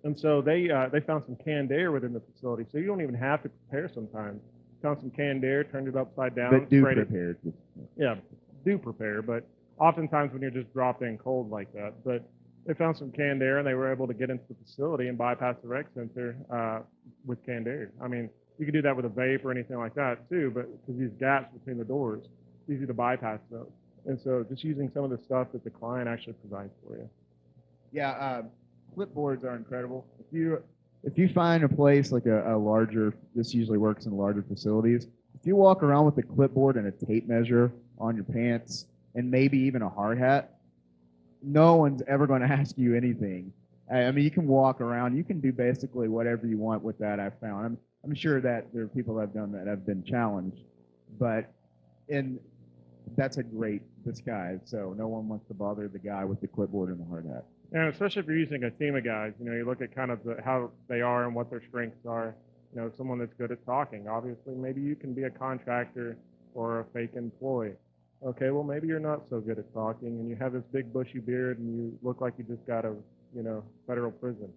And so they found some canned air within the facility, so you don't even have to prepare sometimes. Found some canned air, turned it upside down. But do sprayed it. prepare. Yeah, do prepare, but oftentimes when you're just dropped in cold like that. But they found some canned air, and they were able to get into the facility and bypass the rec center with canned air. I mean, you could do that with a vape or anything like that too, but because these gaps between the doors, it's easy to bypass those. And so just using some of the stuff that the client actually provides for you. Yeah, clipboards are incredible. If you find a place like a larger, this usually works in larger facilities. If you walk around with a clipboard and a tape measure on your pants and maybe even a hard hat, no one's ever going to ask you anything. I mean, you can walk around, you can do basically whatever you want with that. I've found. I'm sure that there are people that have done that have been challenged, but that's a great disguise. So no one wants to bother the guy with the clipboard and the hard hat. And especially if you're using a team of guys, you look at kind of how they are and what their strengths are. Someone that's good at talking. Obviously, maybe you can be a contractor or a fake employee. Okay, well, maybe you're not so good at talking and you have this big bushy beard and you look like you just got a, federal prison.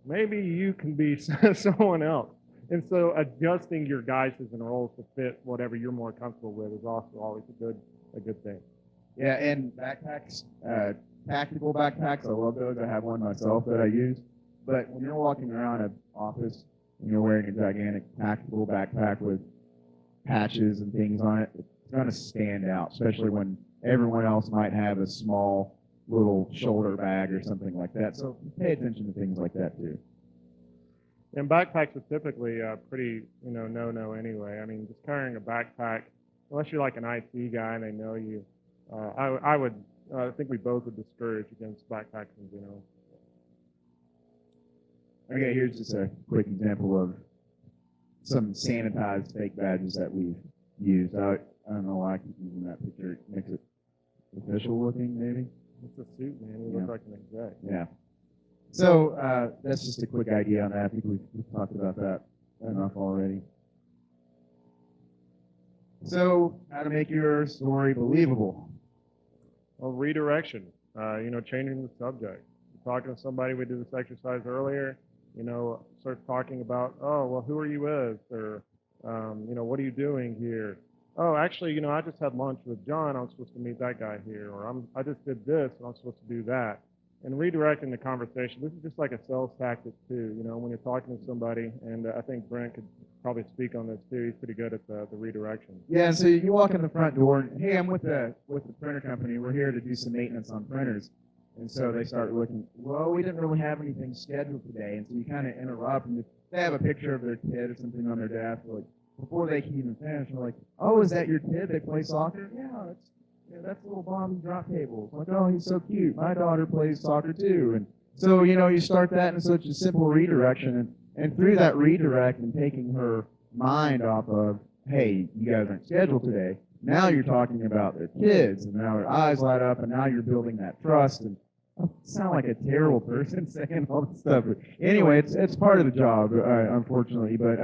Maybe you can be someone else. And so adjusting your guises and roles to fit whatever you're more comfortable with is also always a good thing. Yeah, and backpacks, tactical backpacks, I love those. I have one myself that I use. But when you're walking around an office and you're wearing a gigantic tactical backpack with patches and things on it, it's going to stand out, especially when everyone else might have a small little shoulder bag or something like that. So pay attention to things like that too. And backpacks are typically pretty, no anyway. I mean, just carrying a backpack, unless you're like an IT guy and they know you, I think we both would discourage against backpacks in general. Okay, here's just a quick example of some sanitized fake badges that we've used. I don't know why I keep using that picture. It makes it official looking, maybe. It's a suit, man. You look like an exec. Yeah. So that's just a quick idea on that. I think we've talked about that enough already. So how to make your story believable? Well, redirection, changing the subject. Talking to somebody, we did this exercise earlier, start talking about, oh, well, who are you with? Or, what are you doing here? Oh, actually, I just had lunch with John. I'm supposed to meet that guy here. Or I just did this, and I'm supposed to do that. And redirecting the conversation. This is just like a sales tactic, too, when you're talking to somebody. And I think Brent could probably speak on this, too. He's pretty good at the redirection. Yeah, so you walk in the front door, and, hey, I'm with the printer company. We're here to do some maintenance on printers. And so they start looking, well, we didn't really have anything scheduled today. And so you kind of interrupt, and they have a picture of their kid or something on their desk. Like, before they can even finish, they're like, oh, is that your kid? They play soccer? Yeah, that's little Bobby drop tables. Like, oh, he's so cute. My daughter plays soccer too. And so, you start that in such a simple redirection. And through that redirect and taking her mind off of, hey, you guys aren't scheduled today, now you're talking about their kids, and now their eyes light up, and now you're building that trust. And I sound like a terrible person saying all this stuff. But anyway, it's part of the job, unfortunately. But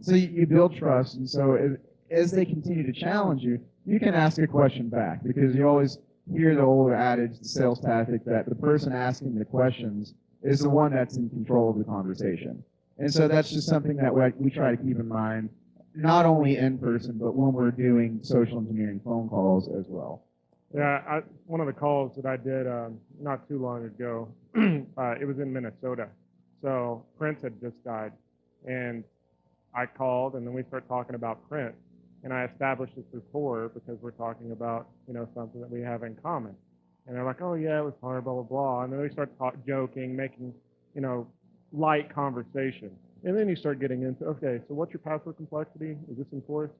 so you build trust, and so as they continue to challenge you, you can ask a question back, because you always hear the old adage, the sales tactic, that the person asking the questions is the one that's in control of the conversation. And so that's just something that we try to keep in mind. not only in person, but when we're doing social engineering phone calls as well. Yeah, one of the calls that I did not too long ago, it was in Minnesota. So Prince had just died, and I called, and then we start talking about Prince, and I established this rapport because we're talking about something that we have in common. And they're like, "Oh yeah, it was hard, blah blah blah," and then we start joking, making light conversation, and then you start getting into, okay, so what's your password complexity? Is this enforced?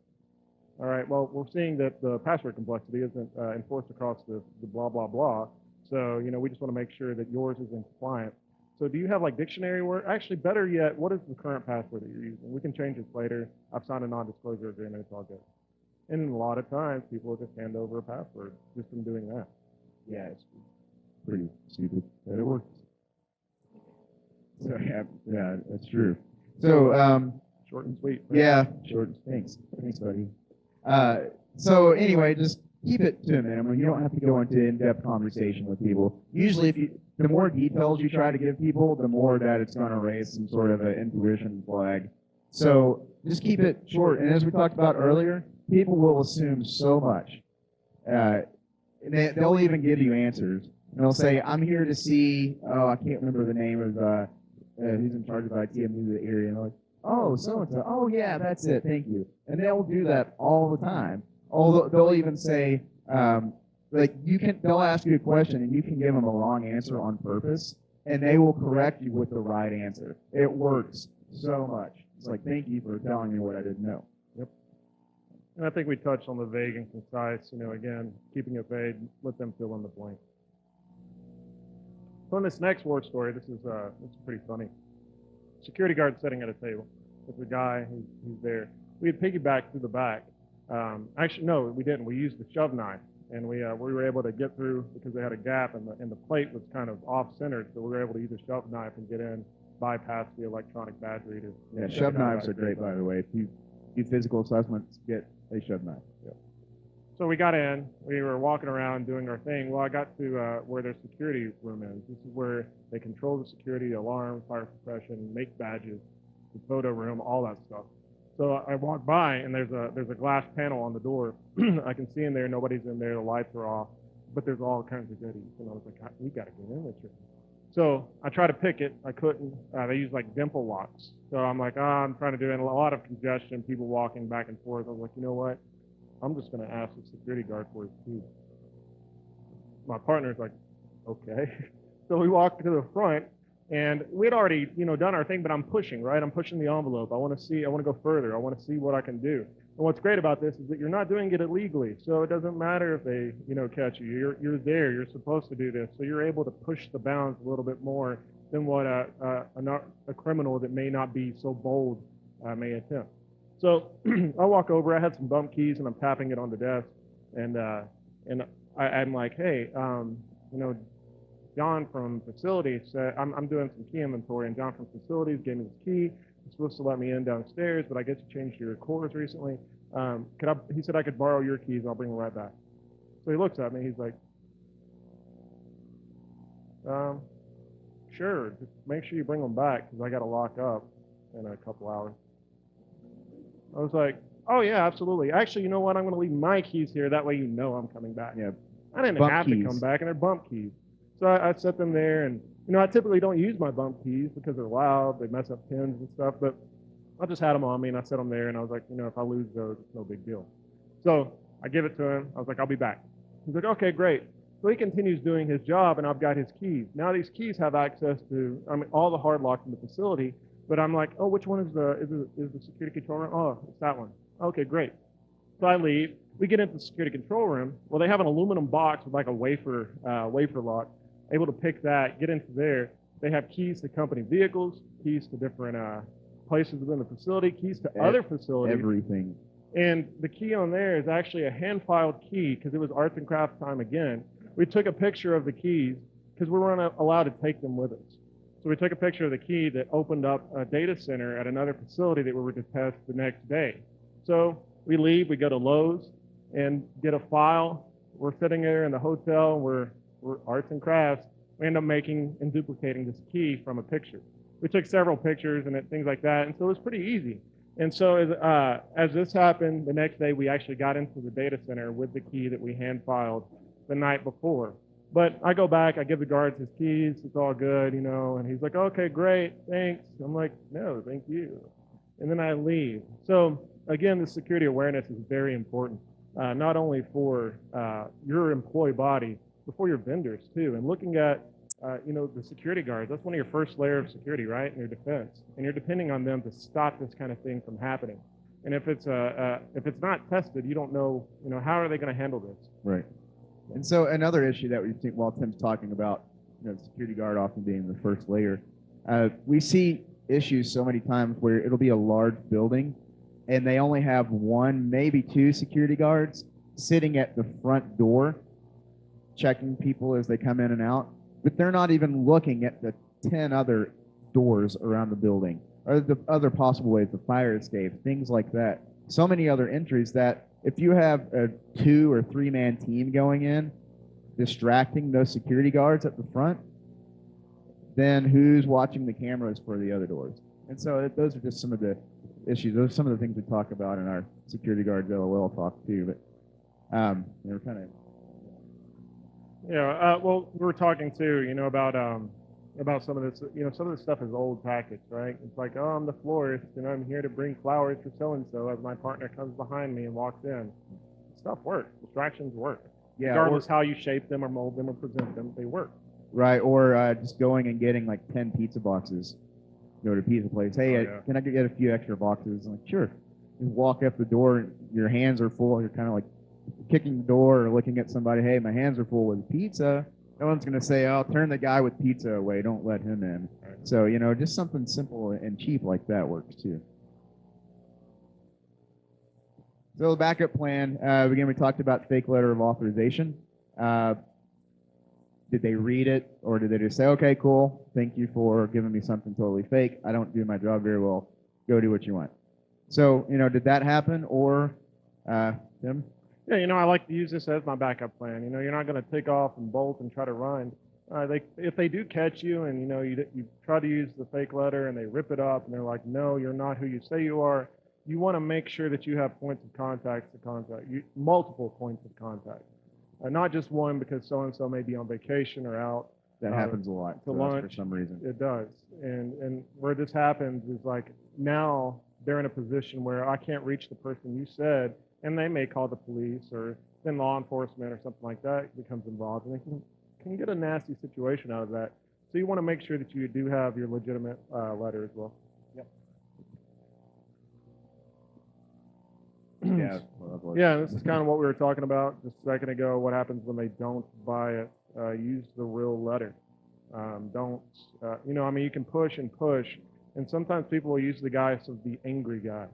All right, well, we're seeing that the password complexity isn't enforced across the blah, blah, blah. So, we just want to make sure that yours is in compliance. So do you have like dictionary word? Actually, better yet, what is the current password that you're using? We can change this later. I've signed a non-disclosure agreement. It's all good. And a lot of times, people will just hand over a password just from doing that. Yeah, it's pretty stupid, but it works. So, yeah, that's true. So, Short and sweet. Right? Yeah, short. Thanks, buddy. So anyway, just keep it to a minimum. You don't have to go into in-depth conversation with people. Usually, the more details you try to give people, the more that it's going to raise some sort of an intuition flag. So just keep it short. And as we talked about earlier, people will assume so much. They'll even give you answers. And they'll say, "I'm here to see." Oh, I can't remember the name of who's in charge of IT. I'm new to the area. And they're like, "Oh, so-and-so. Oh, yeah, that's it. Thank you." And they'll do that all the time. Although they'll even say, they'll ask you a question and you can give them a wrong answer on purpose, and they will correct you with the right answer. It works so much. It's like, thank you for telling me what I didn't know. Yep. And I think we touched on the vague and concise, again, keeping it vague, let them fill in the blank. So in this next war story, this is pretty funny. Security guard sitting at a table with a guy who's there. We had piggybacked through the back. Actually, no, we didn't. We used the shove knife, and we were able to get through because they had a gap, and the plate was kind of off-centered, so we were able to use a shove knife and get in, bypass the electronic badge reader. Yeah, shove knives are great, by the way. If you do physical assessments, get a shove knife. Yeah. So we got in. We were walking around doing our thing. Well, I got to where their security room is. This is where they control the security, alarm, fire suppression, make badges, the photo room, all that stuff. So I walk by, and there's a glass panel on the door. I can see in there, nobody's in there, the lights are off, but there's all kinds of goodies. And I was like, we got to get in with you. So I tried to pick it. I couldn't. They use like dimple locks. So I'm like, I'm trying to do it. A lot of congestion, people walking back and forth. I was like, you know what? I'm just going to ask the security guard for his key. My partner's like, okay. So we walked to the front, and we'd already, done our thing, but I'm pushing, right? I'm pushing the envelope. I want to go further. I want to see what I can do. And what's great about this is that you're not doing it illegally. So it doesn't matter if they, catch you. You're there. You're supposed to do this. So you're able to push the bounds a little bit more than what a criminal that may not be so bold may attempt. So I walk over. I had some bump keys, and I'm tapping it on the desk. And I'm like, hey, John from facilities said, I'm doing some key inventory, and John from facilities gave me this key. He's supposed to let me in downstairs, but I guess you changed your cores recently. He said I could borrow your keys. I'll bring them right back. So he looks at me. He's like, sure. Just make sure you bring them back because I got to lock up in a couple hours. I was like, oh, yeah, absolutely. Actually, you know what? I'm going to leave my keys here. That way you know I'm coming back. Yeah. I didn't have to come back, and they're bump keys. So I set them there, and, I typically don't use my bump keys because they're loud. They mess up pins and stuff, but I just had them on me, and I set them there, and I was like, if I lose those, it's no big deal. So I give it to him. I was like, I'll be back. He's like, okay, great. So he continues doing his job, and I've got his keys. Now these keys have access to all the hard locks in the facility, but I'm like, oh, which one is the security control room? Oh, it's that one. Okay, great. So I leave. We get into the security control room. Well, they have an aluminum box with like a wafer lock. Able to pick that, get into there. They have keys to company vehicles, keys to different places within the facility, keys to other facilities. Everything. And the key on there is actually a hand-filed key because it was arts and crafts time again. We took a picture of the keys because we weren't allowed to take them with us. So we took a picture of the key that opened up a data center at another facility that we were to test the next day. So we leave, we go to Lowe's and get a file. We're sitting there in the hotel, we're arts and crafts. We end up making and duplicating this key from a picture. We took several pictures and things like that, and so it was pretty easy. And so as this happened, the next day we actually got into the data center with the key that we hand filed the night before. But I go back, I give the guards his keys, it's all good, you know, and he's like, okay, great, thanks. I'm like, no, thank you. And then I leave. So again, the security awareness is very important, not only for your employee body, but for your vendors too. And looking at you know, the security guards, that's one of your first layer of security, right, in your defense. And you're depending on them to stop this kind of thing from happening. And if it's not tested, you don't know, you know, how are they going to handle this? Right. And so another issue that we've seen while Tim's talking about, you know, security guard often being the first layer, we see issues so many times where it'll be a large building and they only have one, maybe two security guards sitting at the front door checking people as they come in and out, but they're not even looking at the 10 other doors around the building or the other possible ways, the fire escape, things like that. So many other entries that if you have a 2 or 3 man team going in, distracting those security guards at the front, then who's watching the cameras for the other doors? And so those are just some of the issues. Those are some of the things we talk about in our security guards LOL talk too. But we're kind of Yeah, well, we were talking too, you know, about some of this, you know, some of this stuff is old package, right? It's like, oh, I'm the florist, and I'm here to bring flowers for so-and-so as my partner comes behind me and walks in. Stuff works. Distractions work. Yeah, regardless how you shape them or mold them or present them, they work. Right, or just going and getting like 10 pizza boxes. Go to a pizza place. Hey, can I get a few extra boxes? I'm like, sure. You walk up the door, and your hands are full. You're kind of like kicking the door or looking at somebody. Hey, my hands are full with pizza. No one's going to say, oh, turn the guy with pizza away. Don't let him in. Right. So, you know, just something simple and cheap like that works too. So the backup plan, again, we talked about fake letter of authorization. Did they read it, or did they just say, okay, cool, thank you for giving me something totally fake. I don't do my job very well. Go do what you want. So, you know, did that happen, or Tim? Yeah, you know, I like to use this as my backup plan. You know, you're not going to take off and bolt and try to run. If they do catch you and, you know, you try to use the fake letter and they rip it up and they're like, no, you're not who you say you are, you want to make sure that you have points of contact to contact, multiple points of contact. Not just one because so-and-so may be on vacation or out. That happens a lot to lunch for some reason. It does. And where this happens is like now they're in a position where I can't reach the person you said, and they may call the police or then law enforcement or something like that becomes involved, and they can get a nasty situation out of that. So you want to make sure that you do have your legitimate letter as well. Yeah. Yeah, this is kind of what we were talking about just a second ago. What happens when they don't buy it? Use the real letter. Don't, you know, I mean, you can push and push, and sometimes people will use the guise of the angry guy.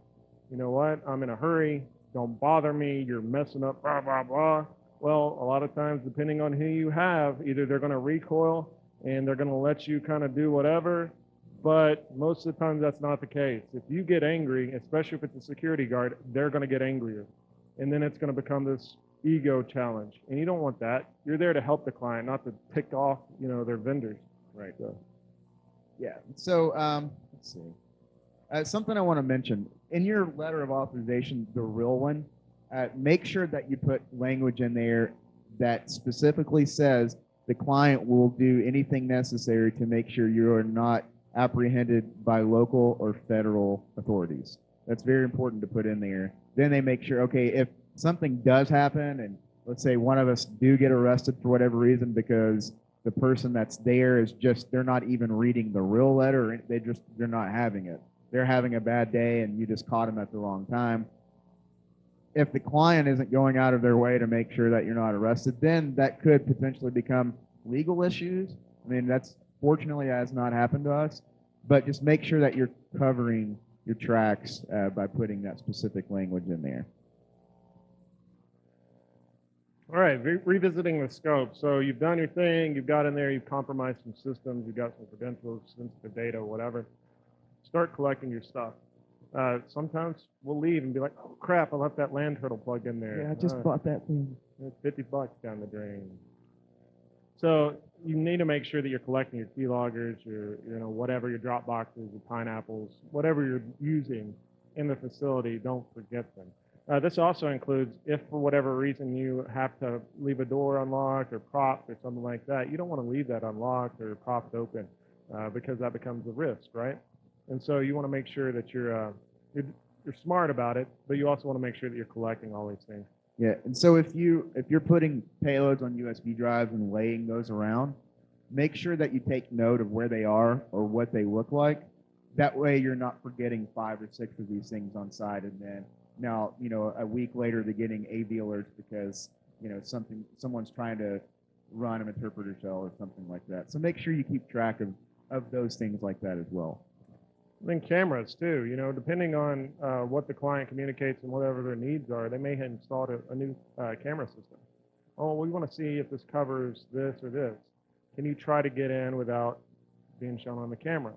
You know what? I'm in a hurry. Don't bother me. You're messing up, blah, blah, blah. Well, a lot of times, depending on who you have, either they're going to recoil and they're going to let you kind of do whatever, but most of the time that's not the case. If you get angry, especially if it's a security guard, they're going to get angrier. And then it's going to become this ego challenge. And you don't want that. You're there to help the client, not to tick off, you know, their vendors. Right. So, yeah. So let's see. Something I want to mention. In your letter of authorization, the real one, make sure that you put language in there that specifically says the client will do anything necessary to make sure you are not apprehended by local or federal authorities. That's very important to put in there. Then they make sure, okay, if something does happen and let's say one of us do get arrested for whatever reason because the person that's there is just, they're not even reading the real letter, they're not having it. They're having a bad day and you just caught them at the wrong time. If the client isn't going out of their way to make sure that you're not arrested, then that could potentially become legal issues. I mean, that's fortunately has not happened to us, but just make sure that you're covering your tracks by putting that specific language in there. All right, revisiting the scope. So you've done your thing, you've got in there, you've compromised some systems, you've got some credentials, sensitive data, whatever. Start collecting your stuff. Sometimes we'll leave and be like, oh crap, I left that land turtle plug in there. Yeah, I just bought that thing. It's $50 down the drain. So you need to make sure that you're collecting your keyloggers, your, you know, whatever, your drop boxes, your pineapples, whatever you're using. in the facility, don't forget them. This also includes if for whatever reason you have to leave a door unlocked or propped or something like that, you don't want to leave that unlocked or propped open because that becomes a risk, right? And so you want to make sure that you're smart about it, but you also want to make sure that you're collecting all these things. Yeah, and so if you're putting payloads on USB drives and laying those around, make sure that you take note of where they are or what they look like. That way you're not forgetting 5 or 6 of these things on site, and then now, a week later they're getting AV alerts because, someone's trying to run an interpreter shell or something like that. So make sure you keep track of those things like that as well. Then cameras too, depending on what the client communicates and whatever their needs are, they may have installed a new camera system. Oh, we want to see if this covers this or this. Can you try to get in without being shown on the camera?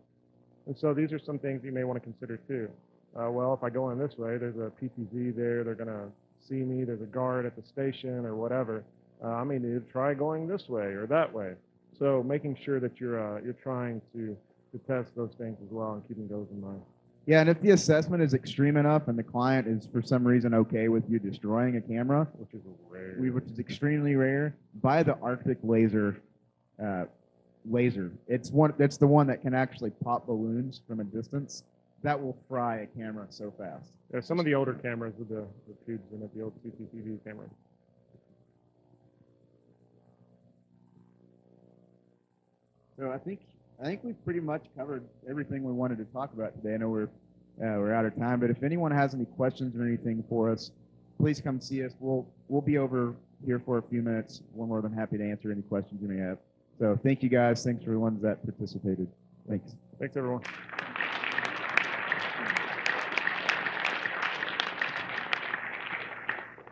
And so these are some things you may want to consider too. Well, if I go in this way, there's a PTZ there, they're going to see me, there's a guard at the station or whatever. I may need to try going this way or that way. So making sure that you're trying to test those things as well and keeping those in mind. Yeah, and if the assessment is extreme enough and the client is for some reason okay with you destroying a camera, which is rare, which is extremely rare, buy the Arctic laser. That's the one that can actually pop balloons from a distance. That will fry a camera so fast. Yeah, some of the older cameras with the tubes in it, the old CCTV cameras. So I think we've pretty much covered everything we wanted to talk about today. I know we're out of time, but if anyone has any questions or anything for us, please come see us. We'll be over here for a few minutes. We're more than happy to answer any questions you may have. So thank you guys. Thanks for the ones that participated. Thanks. Thanks everyone.